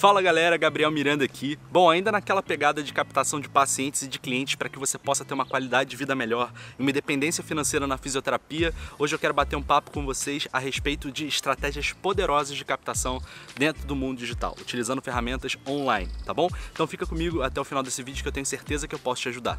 Fala galera, Gabriel Miranda aqui. Bom, ainda naquela pegada de captação de pacientes e de clientes para que você possa ter uma qualidade de vida melhor e uma independência financeira na fisioterapia, hoje eu quero bater um papo com vocês a respeito de estratégias poderosas de captação dentro do mundo digital, utilizando ferramentas online, tá bom? Então fica comigo até o final desse vídeo que eu tenho certeza que eu posso te ajudar.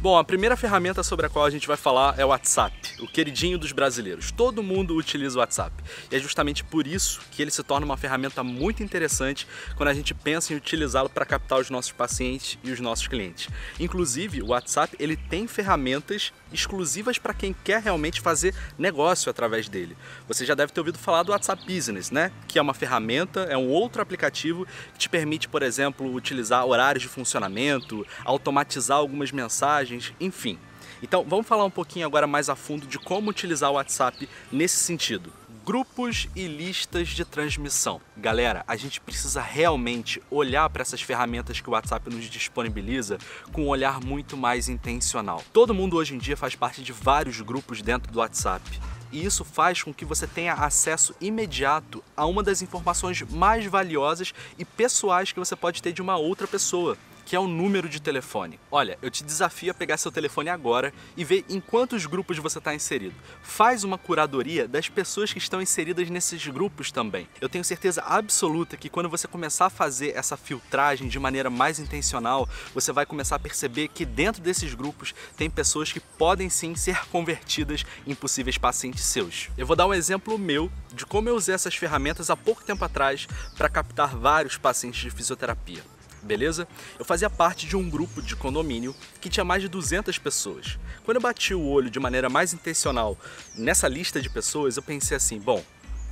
Bom, a primeira ferramenta sobre a qual a gente vai falar é o WhatsApp, o queridinho dos brasileiros. Todo mundo utiliza o WhatsApp e é justamente por isso que ele se torna uma ferramenta muito interessante quando a gente pensa em utilizá-lo para captar os nossos pacientes e os nossos clientes. Inclusive, o WhatsApp ele tem ferramentas exclusivas para quem quer realmente fazer negócio através dele. Você já deve ter ouvido falar do WhatsApp Business, né? Que é uma ferramenta, é um outro aplicativo que te permite, por exemplo, utilizar horários de funcionamento, automatizar algumas mensagens, enfim. Então, vamos falar um pouquinho agora mais a fundo de como utilizar o WhatsApp nesse sentido. Grupos e listas de transmissão. Galera, a gente precisa realmente olhar para essas ferramentas que o WhatsApp nos disponibiliza com um olhar muito mais intencional. Todo mundo hoje em dia faz parte de vários grupos dentro do WhatsApp. E isso faz com que você tenha acesso imediato a uma das informações mais valiosas e pessoais que você pode ter de uma outra pessoa, que é o número de telefone. Olha, eu te desafio a pegar seu telefone agora e ver em quantos grupos você está inserido. Faz uma curadoria das pessoas que estão inseridas nesses grupos também. Eu tenho certeza absoluta que quando você começar a fazer essa filtragem de maneira mais intencional, você vai começar a perceber que dentro desses grupos tem pessoas que podem sim ser convertidas em possíveis pacientes seus. Eu vou dar um exemplo meu de como eu usei essas ferramentas há pouco tempo atrás para captar vários pacientes de fisioterapia. Beleza? Eu fazia parte de um grupo de condomínio que tinha mais de 200 pessoas. Quando eu bati o olho de maneira mais intencional nessa lista de pessoas, eu pensei assim, bom,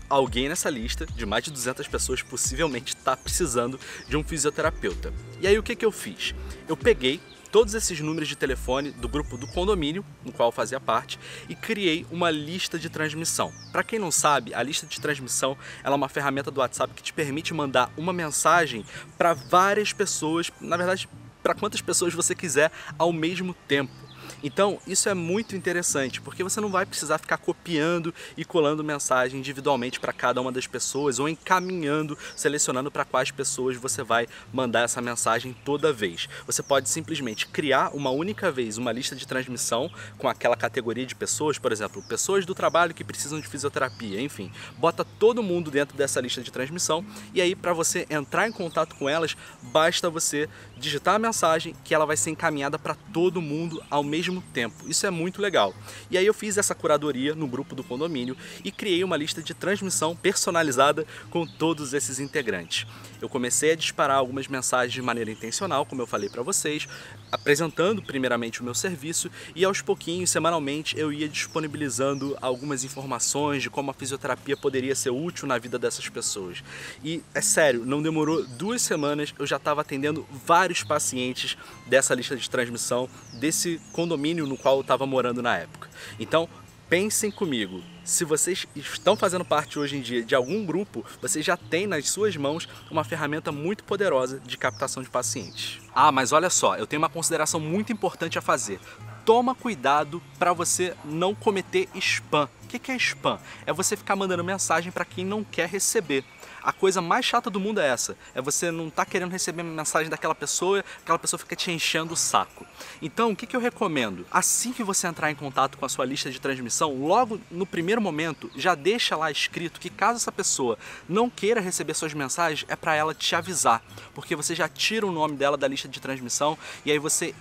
alguém nessa lista de mais de 200 pessoas possivelmente está precisando de um fisioterapeuta. E aí o que eu fiz? Eu peguei todos esses números de telefone do grupo do condomínio, no qual eu fazia parte, e criei uma lista de transmissão. Para quem não sabe, a lista de transmissão ela é uma ferramenta do WhatsApp que te permite mandar uma mensagem para várias pessoas, na verdade, para quantas pessoas você quiser ao mesmo tempo. Então, isso é muito interessante, porque você não vai precisar ficar copiando e colando mensagem individualmente para cada uma das pessoas ou encaminhando, selecionando para quais pessoas você vai mandar essa mensagem toda vez. Você pode simplesmente criar uma única vez uma lista de transmissão com aquela categoria de pessoas, por exemplo, pessoas do trabalho que precisam de fisioterapia, enfim. Bota todo mundo dentro dessa lista de transmissão e aí para você entrar em contato com elas, basta você digitar a mensagem que ela vai ser encaminhada para todo mundo ao mesmo tempo. Isso é muito legal. E aí eu fiz essa curadoria no grupo do condomínio e criei uma lista de transmissão personalizada com todos esses integrantes. Eu comecei a disparar algumas mensagens de maneira intencional, como eu falei para vocês, apresentando primeiramente o meu serviço e aos pouquinhos, semanalmente, eu ia disponibilizando algumas informações de como a fisioterapia poderia ser útil na vida dessas pessoas. E é sério, não demorou 2 semanas, eu já estava atendendo vários pacientes dessa lista de transmissão desse condomínio no qual eu estava morando na época. Então, pensem comigo, se vocês estão fazendo parte hoje em dia de algum grupo, você já tem nas suas mãos uma ferramenta muito poderosa de captação de pacientes. Ah, mas olha só, eu tenho uma consideração muito importante a fazer. Toma cuidado para você não cometer spam. O que é spam? É você ficar mandando mensagem para quem não quer receber. A coisa mais chata do mundo é essa, é você não estar querendo receber mensagem daquela pessoa, aquela pessoa fica te enchendo o saco. Então, o que eu recomendo? Assim que você entrar em contato com a sua lista de transmissão, logo no primeiro momento, já deixa lá escrito que caso essa pessoa não queira receber suas mensagens, é para ela te avisar, porque você já tira o nome dela da lista de transmissão e aí você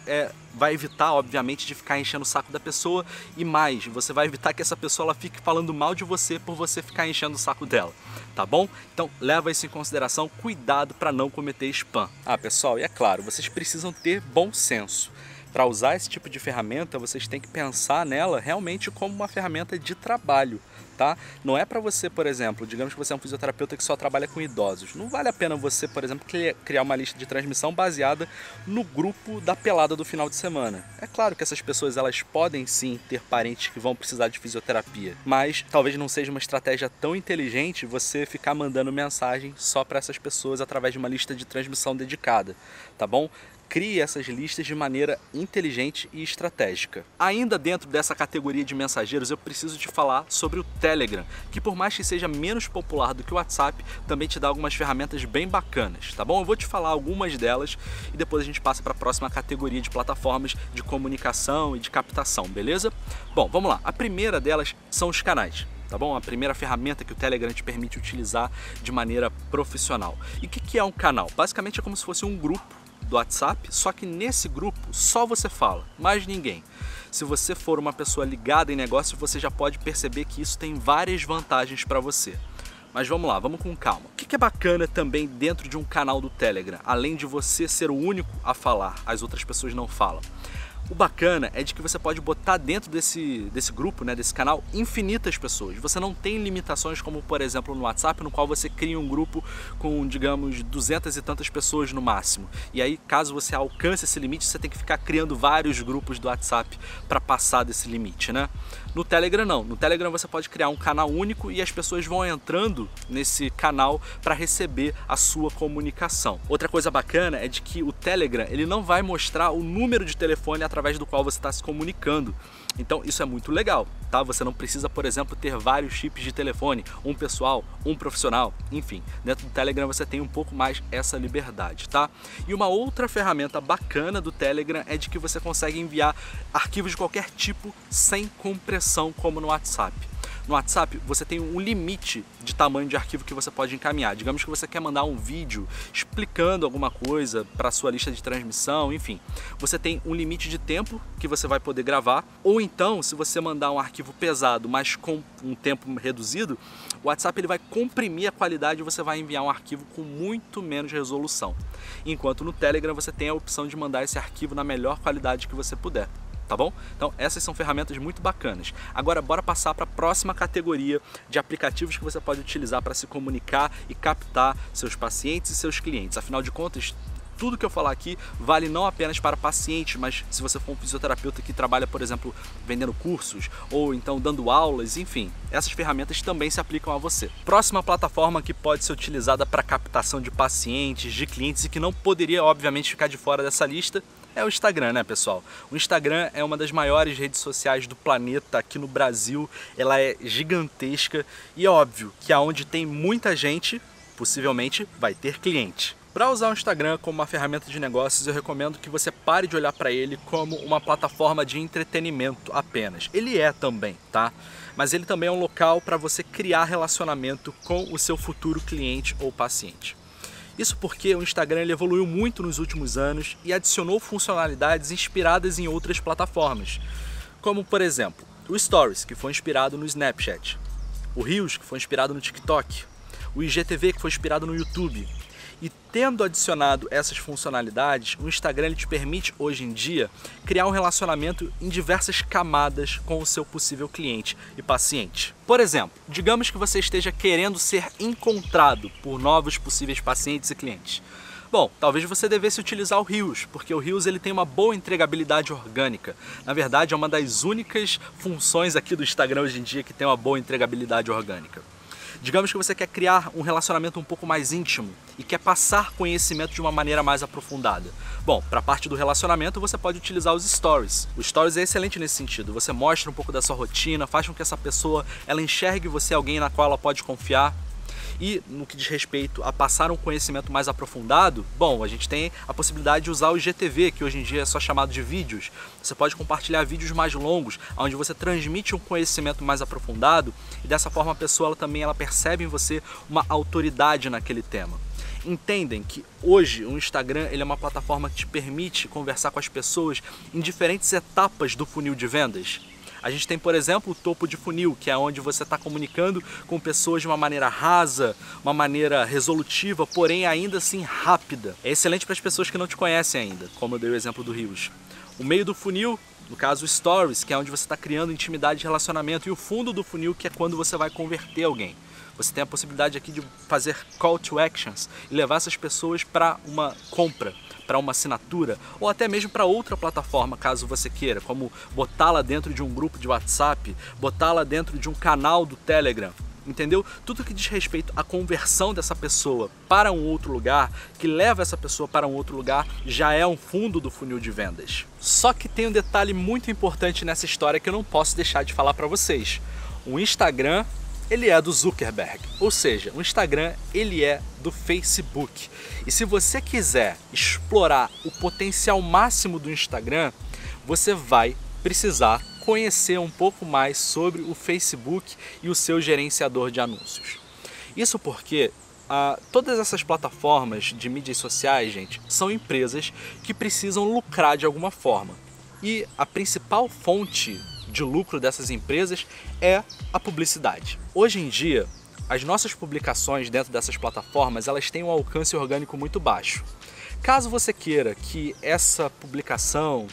vai evitar, obviamente, de ficar enchendo o saco da pessoa e mais, você vai evitar que essa pessoa ela fique falando mal de você por você ficar enchendo o saco dela, tá bom? Então, leva isso em consideração, cuidado para não cometer spam. Ah, pessoal, e é claro, vocês precisam ter bom senso. Para usar esse tipo de ferramenta, vocês têm que pensar nela realmente como uma ferramenta de trabalho, tá? Não é para você, por exemplo, digamos que você é um fisioterapeuta que só trabalha com idosos. Não vale a pena você, por exemplo, criar uma lista de transmissão baseada no grupo da pelada do final de semana. É claro que essas pessoas elas podem sim ter parentes que vão precisar de fisioterapia, mas talvez não seja uma estratégia tão inteligente você ficar mandando mensagem só para essas pessoas através de uma lista de transmissão dedicada, tá bom? crie essas listas de maneira inteligente e estratégica. Ainda dentro dessa categoria de mensageiros, eu preciso te falar sobre o Telegram, que por mais que seja menos popular do que o WhatsApp, também te dá algumas ferramentas bem bacanas, tá bom? Eu vou te falar algumas delas e depois a gente passa para a próxima categoria de plataformas de comunicação e de captação, beleza? Bom, vamos lá. A primeira delas são os canais. Tá bom? A primeira ferramenta que o Telegram te permite utilizar de maneira profissional. E o que é um canal? Basicamente é como se fosse um grupo do WhatsApp, só que nesse grupo só você fala, mais ninguém. Se você for uma pessoa ligada em negócio, você já pode perceber que isso tem várias vantagens para você. Mas vamos lá, vamos com calma. O que é bacana também dentro de um canal do Telegram, além de você ser o único a falar, as outras pessoas não falam? O bacana é de que você pode botar dentro desse grupo, né, desse canal, infinitas pessoas. Você não tem limitações como, por exemplo, no WhatsApp, no qual você cria um grupo com, digamos, 200 e tantas pessoas no máximo. E aí, caso você alcance esse limite, você tem que ficar criando vários grupos do WhatsApp para passar desse limite, né? No Telegram não. No Telegram você pode criar um canal único e as pessoas vão entrando nesse canal para receber a sua comunicação. Outra coisa bacana é de que o Telegram ele não vai mostrar o número de telefone através do qual você está se comunicando. Então isso é muito legal, tá? Você não precisa, por exemplo, ter vários chips de telefone, um pessoal, um profissional, enfim. Dentro do Telegram você tem um pouco mais essa liberdade, tá? E uma outra ferramenta bacana do Telegram é de que você consegue enviar arquivos de qualquer tipo sem compressão, como no WhatsApp. No WhatsApp você tem um limite de tamanho de arquivo que você pode encaminhar. Digamos que você quer mandar um vídeo explicando alguma coisa para a sua lista de transmissão, enfim. Você tem um limite de tempo que você vai poder gravar. Ou então, se você mandar um arquivo pesado, mas com um tempo reduzido, o WhatsApp ele vai comprimir a qualidade e você vai enviar um arquivo com muito menos resolução. Enquanto no Telegram você tem a opção de mandar esse arquivo na melhor qualidade que você puder. Tá bom? Então essas são ferramentas muito bacanas. Agora bora passar para a próxima categoria de aplicativos que você pode utilizar para se comunicar e captar seus pacientes e seus clientes. Afinal de contas, tudo que eu falar aqui vale não apenas para pacientes, mas se você for um fisioterapeuta que trabalha, por exemplo, vendendo cursos ou então dando aulas, enfim, essas ferramentas também se aplicam a você. Próxima plataforma que pode ser utilizada para captação de pacientes, de clientes e que não poderia, obviamente, ficar de fora dessa lista é o Instagram, né, pessoal? O Instagram é uma das maiores redes sociais do planeta aqui no Brasil. Ela é gigantesca e é óbvio que aonde tem muita gente, possivelmente vai ter cliente. Para usar o Instagram como uma ferramenta de negócios, eu recomendo que você pare de olhar para ele como uma plataforma de entretenimento apenas. Ele é também, tá? Mas ele também é um local para você criar relacionamento com o seu futuro cliente ou paciente. Isso porque o Instagram ele evoluiu muito nos últimos anos e adicionou funcionalidades inspiradas em outras plataformas, como por exemplo, o Stories, que foi inspirado no Snapchat, o Reels, que foi inspirado no TikTok, o IGTV, que foi inspirado no YouTube. E tendo adicionado essas funcionalidades, o Instagram ele te permite hoje em dia criar um relacionamento em diversas camadas com o seu possível cliente e paciente. Por exemplo, digamos que você esteja querendo ser encontrado por novos possíveis pacientes e clientes. Bom, talvez você devesse utilizar o Reels, porque o Reels ele tem uma boa entregabilidade orgânica. Na verdade, é uma das únicas funções aqui do Instagram hoje em dia que tem uma boa entregabilidade orgânica. Digamos que você quer criar um relacionamento um pouco mais íntimo e quer passar conhecimento de uma maneira mais aprofundada. Bom, para a parte do relacionamento você pode utilizar os Stories. O Stories é excelente nesse sentido. Você mostra um pouco da sua rotina, faz com que essa pessoa ela enxergue você alguém na qual ela pode confiar. E no que diz respeito a passar um conhecimento mais aprofundado, bom, a gente tem a possibilidade de usar o IGTV, que hoje em dia é só chamado de vídeos. Você pode compartilhar vídeos mais longos, onde você transmite um conhecimento mais aprofundado e dessa forma a pessoa ela percebe em você uma autoridade naquele tema. Entendem que hoje o Instagram ele é uma plataforma que te permite conversar com as pessoas em diferentes etapas do funil de vendas. A gente tem, por exemplo, o topo de funil, que é onde você está comunicando com pessoas de uma maneira rasa, uma maneira resolutiva, porém ainda assim rápida. É excelente para as pessoas que não te conhecem ainda, como eu dei o exemplo do Reels. O meio do funil, no caso o Stories, que é onde você está criando intimidade de relacionamento, e o fundo do funil, que é quando você vai converter alguém. Você tem a possibilidade aqui de fazer call to actions e levar essas pessoas para uma compra, para uma assinatura ou até mesmo para outra plataforma, caso você queira, como botá-la dentro de um grupo de WhatsApp, botá-la dentro de um canal do Telegram. entendeu? Tudo que diz respeito à conversão dessa pessoa para um outro lugar, que leva essa pessoa para um outro lugar, já é um fundo do funil de vendas. Só que tem um detalhe muito importante nessa história que eu não posso deixar de falar para vocês. O Instagram, ele é do Zuckerberg, ou seja, o Instagram ele é do Facebook. E se você quiser explorar o potencial máximo do Instagram, você vai precisar conhecer um pouco mais sobre o Facebook e o seu gerenciador de anúncios. Isso porque todas essas plataformas de mídias sociais, gente, são empresas que precisam lucrar de alguma forma. E a principal fonte de lucro dessas empresas é a publicidade. Hoje em dia, as nossas publicações dentro dessas plataformas, elas têm um alcance orgânico muito baixo. Caso você queira que essa publicação,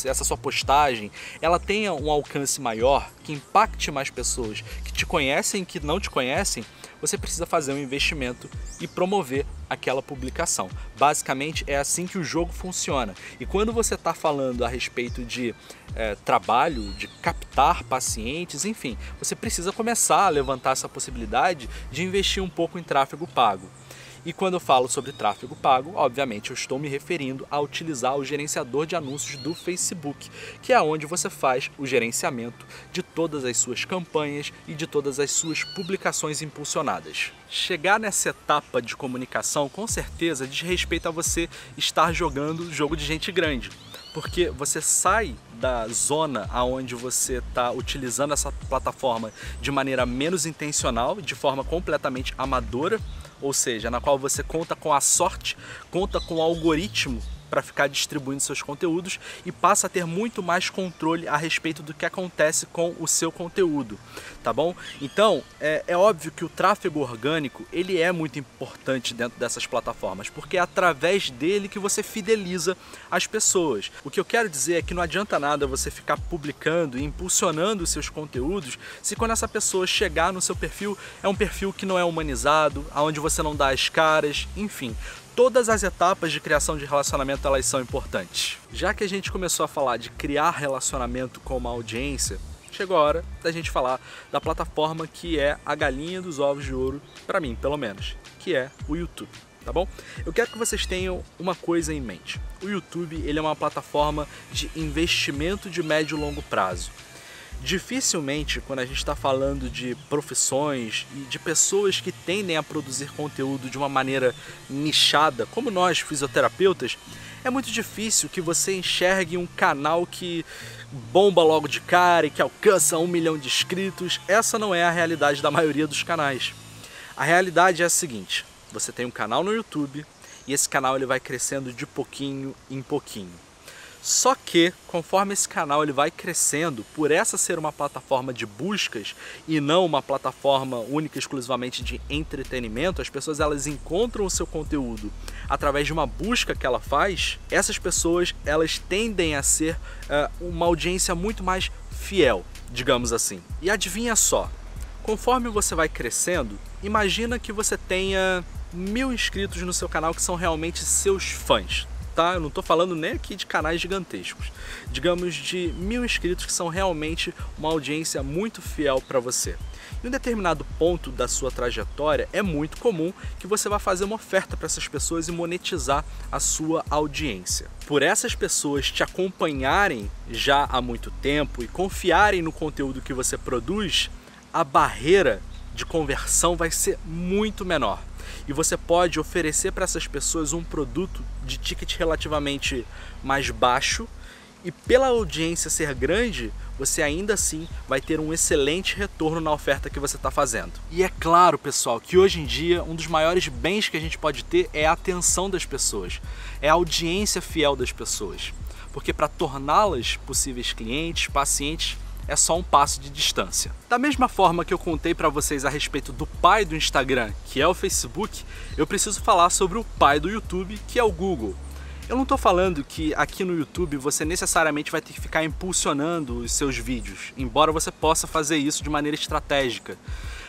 essa sua postagem, ela tenha um alcance maior, que impacte mais pessoas que te conhecem e que não te conhecem, você precisa fazer um investimento e promover aquela publicação. Basicamente é assim que o jogo funciona. E quando você está falando a respeito de trabalho, de captar pacientes, enfim, você precisa começar a levantar essa possibilidade de investir um pouco em tráfego pago. E quando eu falo sobre tráfego pago, obviamente eu estou me referindo a utilizar o gerenciador de anúncios do Facebook, que é onde você faz o gerenciamento de todas as suas campanhas e de todas as suas publicações impulsionadas. Chegar nessa etapa de comunicação, com certeza, diz respeito a você estar jogando jogo de gente grande. Porque você sai da zona onde você está utilizando essa plataforma de maneira menos intencional, de forma completamente amadora, ou seja, na qual você conta com a sorte, conta com o algoritmo para ficar distribuindo seus conteúdos e passa a ter muito mais controle a respeito do que acontece com o seu conteúdo, tá bom? Então, é óbvio que o tráfego orgânico, ele é muito importante dentro dessas plataformas, porque é através dele que você fideliza as pessoas. O que eu quero dizer é que não adianta nada você ficar publicando e impulsionando os seus conteúdos se quando essa pessoa chegar no seu perfil, é um perfil que não é humanizado, onde você não dá as caras, enfim. Todas as etapas de criação de relacionamento, elas são importantes. Já que a gente começou a falar de criar relacionamento com uma audiência, chegou a hora da gente falar da plataforma que é a galinha dos ovos de ouro, para mim, pelo menos, que é o YouTube, tá bom? Eu quero que vocês tenham uma coisa em mente. O YouTube, ele é uma plataforma de investimento de médio e longo prazo. Dificilmente, quando a gente está falando de profissões e de pessoas que tendem a produzir conteúdo de uma maneira nichada, como nós, fisioterapeutas, é muito difícil que você enxergue um canal que bomba logo de cara e que alcança 1 milhão de inscritos. Essa não é a realidade da maioria dos canais. A realidade é a seguinte: você tem um canal no YouTube e esse canal ele vai crescendo de pouquinho em pouquinho. Só que, conforme esse canal ele vai crescendo, por essa ser uma plataforma de buscas e não uma plataforma única e exclusivamente de entretenimento, as pessoas elas encontram o seu conteúdo através de uma busca que ela faz, essas pessoas elas tendem a ser uma audiência muito mais fiel, digamos assim. E adivinha só, conforme você vai crescendo, imagina que você tenha 1000 inscritos no seu canal que são realmente seus fãs. Tá? Eu não estou falando nem aqui de canais gigantescos, digamos de 1000 inscritos que são realmente uma audiência muito fiel para você. Em um determinado ponto da sua trajetória é muito comum que você vá fazer uma oferta para essas pessoas e monetizar a sua audiência. Por essas pessoas te acompanharem já há muito tempo e confiarem no conteúdo que você produz, a barreira de conversão vai ser muito menor. E você pode oferecer para essas pessoas um produto de ticket relativamente mais baixo e pela audiência ser grande, você ainda assim vai ter um excelente retorno na oferta que você está fazendo. E é claro, pessoal, que hoje em dia um dos maiores bens que a gente pode ter é a atenção das pessoas, é a audiência fiel das pessoas. Porque para torná-las possíveis clientes, pacientes, é só um passo de distância. Da mesma forma que eu contei para vocês a respeito do pai do Instagram, que é o Facebook, eu preciso falar sobre o pai do YouTube, que é o Google. Eu não estou falando que aqui no YouTube você necessariamente vai ter que ficar impulsionando os seus vídeos, embora você possa fazer isso de maneira estratégica.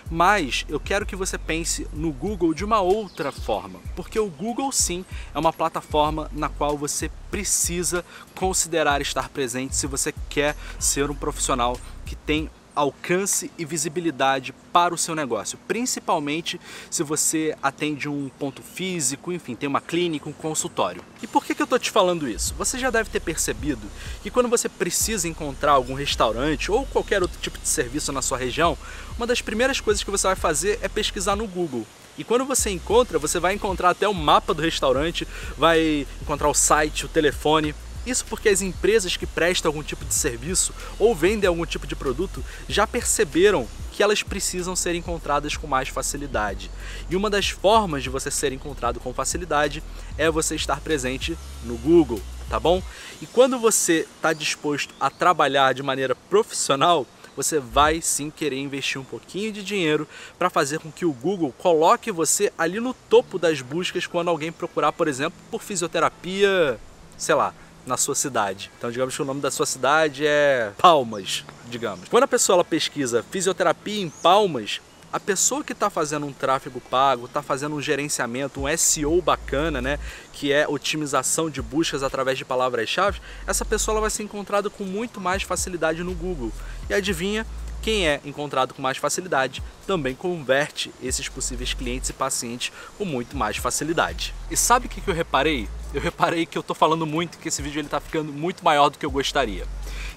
Mas eu quero que você pense no Google de uma outra forma, porque o Google sim é uma plataforma na qual você precisa considerar estar presente se você quer ser um profissional que tem alcance e visibilidade para o seu negócio, principalmente se você atende um ponto físico, enfim, tem uma clínica, um consultório. E por que eu estou te falando isso? Você já deve ter percebido que quando você precisa encontrar algum restaurante ou qualquer outro tipo de serviço na sua região, uma das primeiras coisas que você vai fazer é pesquisar no Google. E quando você encontra, você vai encontrar até o mapa do restaurante, vai encontrar o site, o telefone. Isso porque as empresas que prestam algum tipo de serviço ou vendem algum tipo de produto já perceberam que elas precisam ser encontradas com mais facilidade. E uma das formas de você ser encontrado com facilidade é você estar presente no Google, tá bom? E quando você está disposto a trabalhar de maneira profissional, você vai sim querer investir um pouquinho de dinheiro para fazer com que o Google coloque você ali no topo das buscas quando alguém procurar, por exemplo, por fisioterapia, sei lá, na sua cidade. Então digamos que o nome da sua cidade é Palmas, digamos. Quando a pessoa ela pesquisa fisioterapia em Palmas, a pessoa que está fazendo um tráfego pago, está fazendo um gerenciamento, um SEO bacana, né, que é otimização de buscas através de palavras-chave, essa pessoa ela vai ser encontrada com muito mais facilidade no Google. E adivinha? Quem é encontrado com mais facilidade também converte esses possíveis clientes e pacientes com muito mais facilidade. E sabe o que eu reparei? Eu reparei que eu tô falando muito, que esse vídeo ele tá ficando muito maior do que eu gostaria.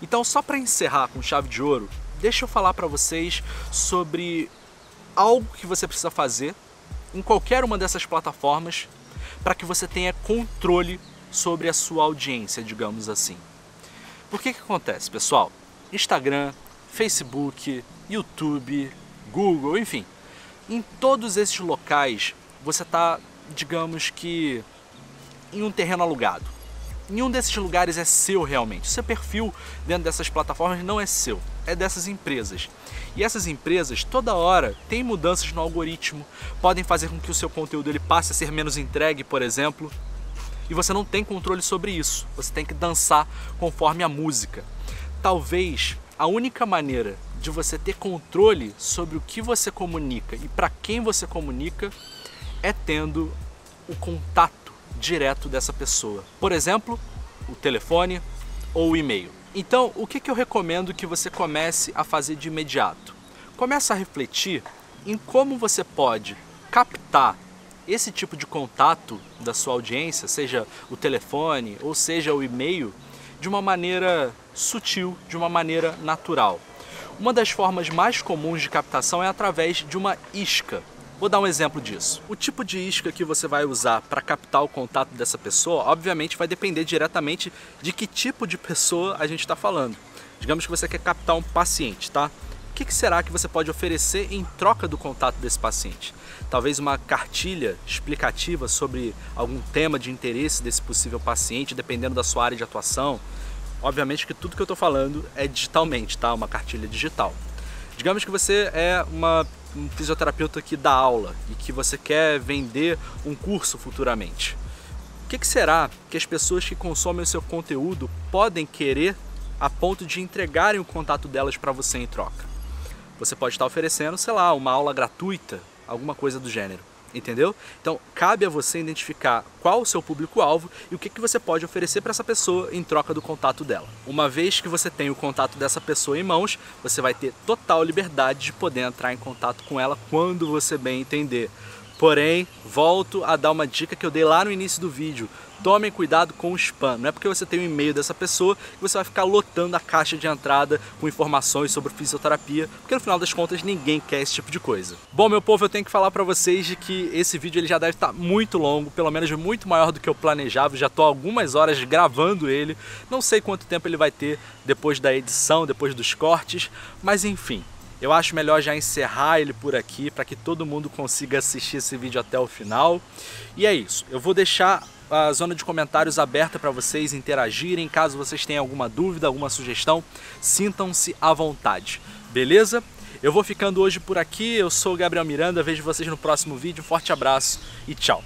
Então, só para encerrar com chave de ouro, deixa eu falar para vocês sobre algo que você precisa fazer em qualquer uma dessas plataformas para que você tenha controle sobre a sua audiência, digamos assim. Por que acontece, pessoal? Instagram, Facebook, YouTube, Google, enfim, em todos esses locais você está, digamos que, em um terreno alugado. Nenhum desses lugares é seu realmente. O seu perfil dentro dessas plataformas não é seu, é dessas empresas. E essas empresas toda hora têm mudanças no algoritmo, podem fazer com que o seu conteúdo ele passe a ser menos entregue, por exemplo, e você não tem controle sobre isso. Você tem que dançar conforme a música. Talvez a única maneira de você ter controle sobre o que você comunica e para quem você comunica é tendo o contato direto dessa pessoa. Por exemplo, o telefone ou o e-mail. Então, o que eu recomendo que você comece a fazer de imediato? Comece a refletir em como você pode captar esse tipo de contato da sua audiência, seja o telefone ou seja o e-mail, de uma maneira sutil, de uma maneira natural. Uma das formas mais comuns de captação é através de uma isca. Vou dar um exemplo disso. O tipo de isca que você vai usar para captar o contato dessa pessoa, obviamente vai depender diretamente de que tipo de pessoa a gente está falando. Digamos que você quer captar um paciente, tá? O que será que você pode oferecer em troca do contato desse paciente? Talvez uma cartilha explicativa sobre algum tema de interesse desse possível paciente, dependendo da sua área de atuação. Obviamente que tudo que eu estou falando é digitalmente, tá? Uma cartilha digital. Digamos que você é um fisioterapeuta que dá aula e que você quer vender um curso futuramente. O que será que as pessoas que consomem o seu conteúdo podem querer a ponto de entregarem o contato delas para você em troca? Você pode estar oferecendo, sei lá, uma aula gratuita, alguma coisa do gênero, entendeu? Então, cabe a você identificar qual o seu público-alvo e o que você pode oferecer para essa pessoa em troca do contato dela. Uma vez que você tem o contato dessa pessoa em mãos, você vai ter total liberdade de poder entrar em contato com ela quando você bem entender. Porém, volto a dar uma dica que eu dei lá no início do vídeo. Tomem cuidado com o spam. Não é porque você tem um e-mail dessa pessoa que você vai ficar lotando a caixa de entrada com informações sobre fisioterapia, porque no final das contas ninguém quer esse tipo de coisa. Bom, meu povo, eu tenho que falar para vocês de que esse vídeo ele já deve estar muito longo, pelo menos muito maior do que eu planejava. Já estou há algumas horas gravando ele. Não sei quanto tempo ele vai ter depois da edição, depois dos cortes, mas enfim. Eu acho melhor já encerrar ele por aqui para que todo mundo consiga assistir esse vídeo até o final. E é isso. Eu vou deixar a zona de comentários aberta para vocês interagirem. Caso vocês tenham alguma dúvida, alguma sugestão, sintam-se à vontade. Beleza? Eu vou ficando hoje por aqui. Eu sou o Gabriel Miranda. Vejo vocês no próximo vídeo. Forte abraço e tchau!